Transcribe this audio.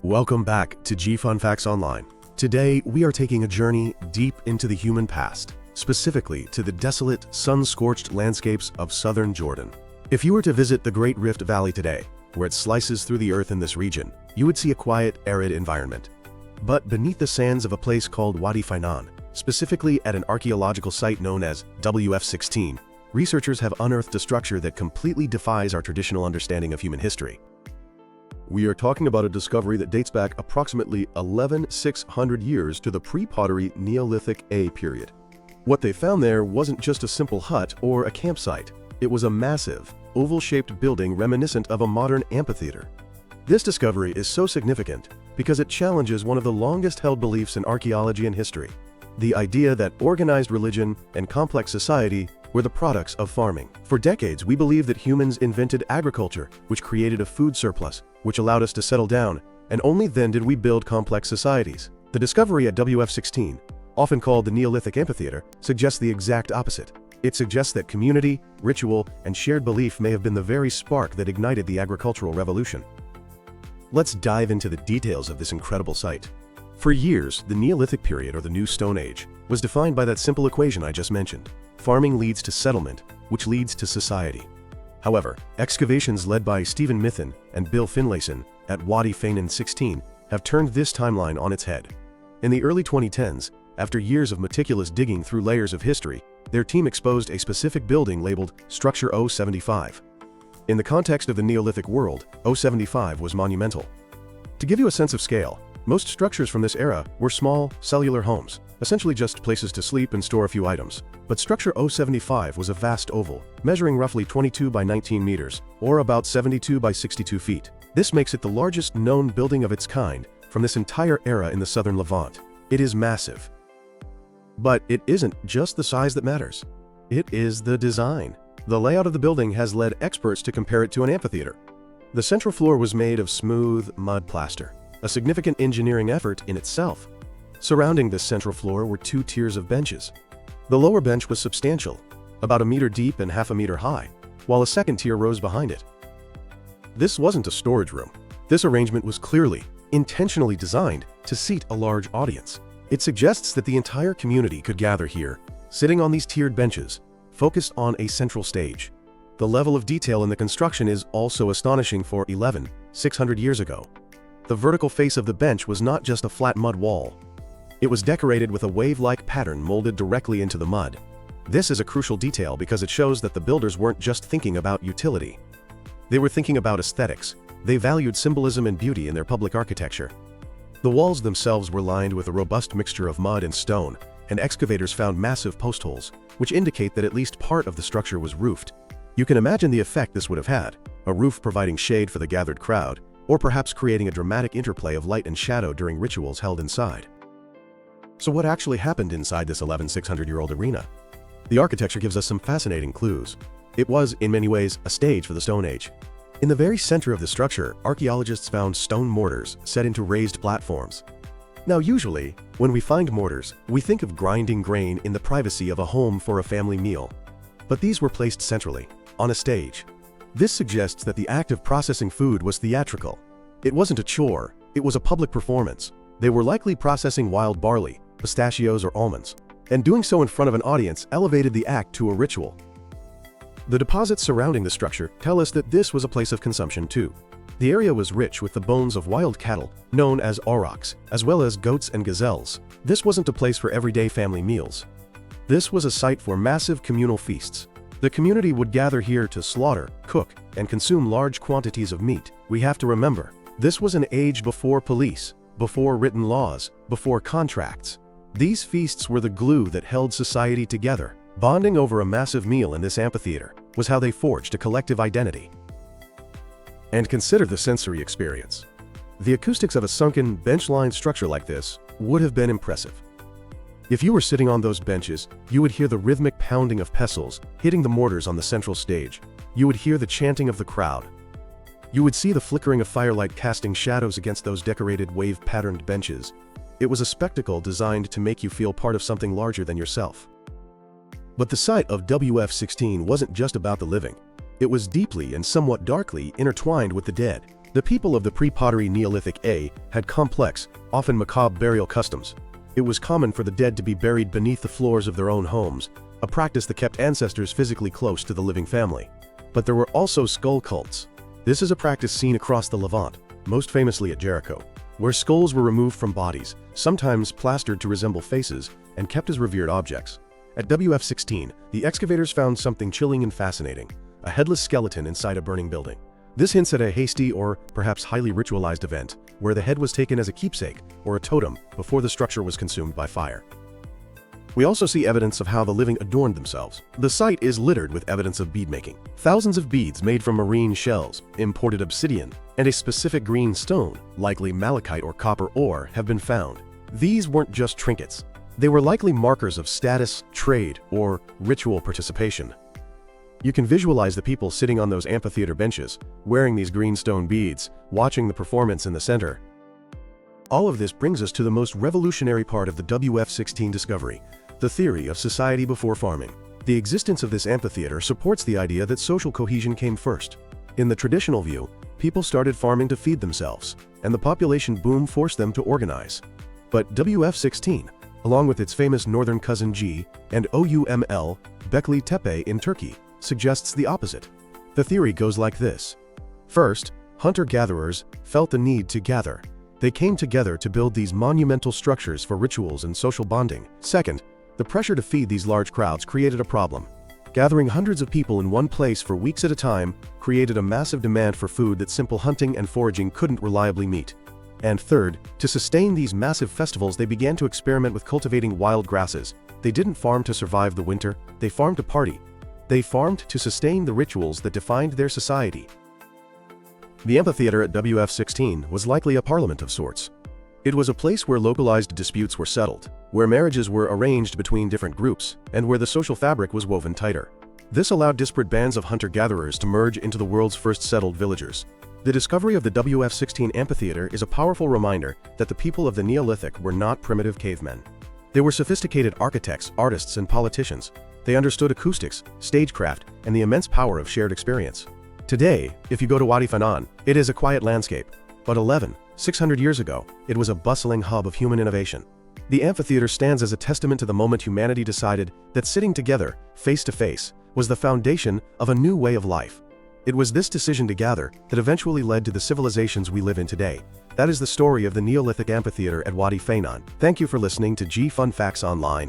Welcome back to G Fun Facts Online. Today, we are taking a journey deep into the human past, specifically to the desolate, sun-scorched landscapes of southern Jordan. If you were to visit the Great Rift Valley today, where it slices through the earth in this region, you would see a quiet, arid environment. But beneath the sands of a place called Wadi Faynan, specifically at an archaeological site known as WF16, researchers have unearthed a structure that completely defies our traditional understanding of human history. We are talking about a discovery that dates back approximately 11,600 years to the pre-pottery Neolithic A period. What they found there wasn't just a simple hut or a campsite. It was a massive, oval-shaped building reminiscent of a modern amphitheater. This discovery is so significant because it challenges one of the longest-held beliefs in archaeology and history: the idea that organized religion and complex society were the products of farming. For decades, we believed that humans invented agriculture, which created a food surplus, which allowed us to settle down, and only then did we build complex societies. The discovery at WF16, often called the Neolithic Amphitheater, suggests the exact opposite. It suggests that community, ritual, and shared belief may have been the very spark that ignited the agricultural revolution. Let's dive into the details of this incredible site. For years, the Neolithic period, or the New Stone Age, was defined by that simple equation I just mentioned. Farming leads to settlement, which leads to society. However, excavations led by Stephen Mithen and Bill Finlayson at Wadi Faynan 16 have turned this timeline on its head. In the early 2010s, after years of meticulous digging through layers of history, their team exposed a specific building labeled Structure 075. In the context of the Neolithic world, 075 was monumental. To give you a sense of scale, most structures from this era were small, cellular homes, essentially just places to sleep and store a few items. But Structure 075 was a vast oval, measuring roughly 22 by 19 meters, or about 72 by 62 feet. This makes it the largest known building of its kind from this entire era in the southern Levant. It is massive. But it isn't just the size that matters. It is the design. The layout of the building has led experts to compare it to an amphitheater. The central floor was made of smooth mud plaster, a significant engineering effort in itself. Surrounding this central floor were two tiers of benches. The lower bench was substantial, about a meter deep and half a meter high, while a second tier rose behind it. This wasn't a storage room. This arrangement was clearly, intentionally designed to seat a large audience. It suggests that the entire community could gather here, sitting on these tiered benches, focused on a central stage. The level of detail in the construction is also astonishing for 11,600 years ago. The vertical face of the bench was not just a flat mud wall. It was decorated with a wave-like pattern molded directly into the mud. This is a crucial detail because it shows that the builders weren't just thinking about utility. They were thinking about aesthetics. They valued symbolism and beauty in their public architecture. The walls themselves were lined with a robust mixture of mud and stone, and excavators found massive post holes, which indicate that at least part of the structure was roofed. You can imagine the effect this would have had: a roof providing shade for the gathered crowd, or perhaps creating a dramatic interplay of light and shadow during rituals held inside. So what actually happened inside this 11,600-year-old arena? The architecture gives us some fascinating clues. It was, in many ways, a stage for the Stone Age. In the very center of the structure, archaeologists found stone mortars set into raised platforms. Now usually, when we find mortars, we think of grinding grain in the privacy of a home for a family meal. But these were placed centrally, on a stage. This suggests that the act of processing food was theatrical. It wasn't a chore, it was a public performance. They were likely processing wild barley, pistachios, or almonds, and doing so in front of an audience elevated the act to a ritual. The deposits surrounding the structure tell us that this was a place of consumption too. The area was rich with the bones of wild cattle, known as aurochs, as well as goats and gazelles. This wasn't a place for everyday family meals. This was a site for massive communal feasts. The community would gather here to slaughter, cook, and consume large quantities of meat. We have to remember, this was an age before police, before written laws, before contracts. These feasts were the glue that held society together. Bonding over a massive meal in this amphitheater was how they forged a collective identity. And consider the sensory experience. The acoustics of a sunken, bench-lined structure like this would have been impressive. If you were sitting on those benches, you would hear the rhythmic pounding of pestles hitting the mortars on the central stage. You would hear the chanting of the crowd. You would see the flickering of firelight casting shadows against those decorated wave-patterned benches. It was a spectacle designed to make you feel part of something larger than yourself. But the site of WF16 wasn't just about the living. It was deeply and somewhat darkly intertwined with the dead. The people of the pre-pottery Neolithic A had complex, often macabre burial customs. It was common for the dead to be buried beneath the floors of their own homes, a practice that kept ancestors physically close to the living family. But there were also skull cults. This is a practice seen across the Levant, most famously at Jericho, where skulls were removed from bodies, sometimes plastered to resemble faces, and kept as revered objects. At WF16, the excavators found something chilling and fascinating: a headless skeleton inside a burning building. This hints at a hasty or perhaps highly ritualized event, where the head was taken as a keepsake or a totem before the structure was consumed by fire. We also see evidence of how the living adorned themselves. The site is littered with evidence of beadmaking. Thousands of beads made from marine shells, imported obsidian, and a specific green stone, likely malachite or copper ore, have been found. These weren't just trinkets. They were likely markers of status, trade, or ritual participation. You can visualize the people sitting on those amphitheater benches, wearing these green stone beads, watching the performance in the center. All of this brings us to the most revolutionary part of the WF16 discovery: the theory of society before farming. The existence of this amphitheater supports the idea that social cohesion came first. In the traditional view, people started farming to feed themselves, and the population boom forced them to organize. But WF16, along with its famous northern cousin G and OUML, Bekli Tepe in Turkey, suggests the opposite. The theory goes like this. First, hunter-gatherers felt the need to gather. They came together to build these monumental structures for rituals and social bonding. Second, the pressure to feed these large crowds created a problem. Gathering hundreds of people in one place for weeks at a time created a massive demand for food that simple hunting and foraging couldn't reliably meet. And third, to sustain these massive festivals, they began to experiment with cultivating wild grasses. They didn't farm to survive the winter, they farmed to party. They farmed to sustain the rituals that defined their society. The amphitheater at WF16 was likely a parliament of sorts. It was a place where localized disputes were settled, where marriages were arranged between different groups, and where the social fabric was woven tighter. This allowed disparate bands of hunter-gatherers to merge into the world's first settled villagers. The discovery of the WF16 amphitheater is a powerful reminder that the people of the Neolithic were not primitive cavemen. They were sophisticated architects, artists, and politicians. They understood acoustics, stagecraft, and the immense power of shared experience. Today, if you go to Wadi Faynan, it is a quiet landscape. But 600 years ago, it was a bustling hub of human innovation. The amphitheater stands as a testament to the moment humanity decided that sitting together, face to face, was the foundation of a new way of life. It was this decision to gather that eventually led to the civilizations we live in today. That is the story of the Neolithic Amphitheater at Wadi Faynan. Thank you for listening to G Fun Facts Online.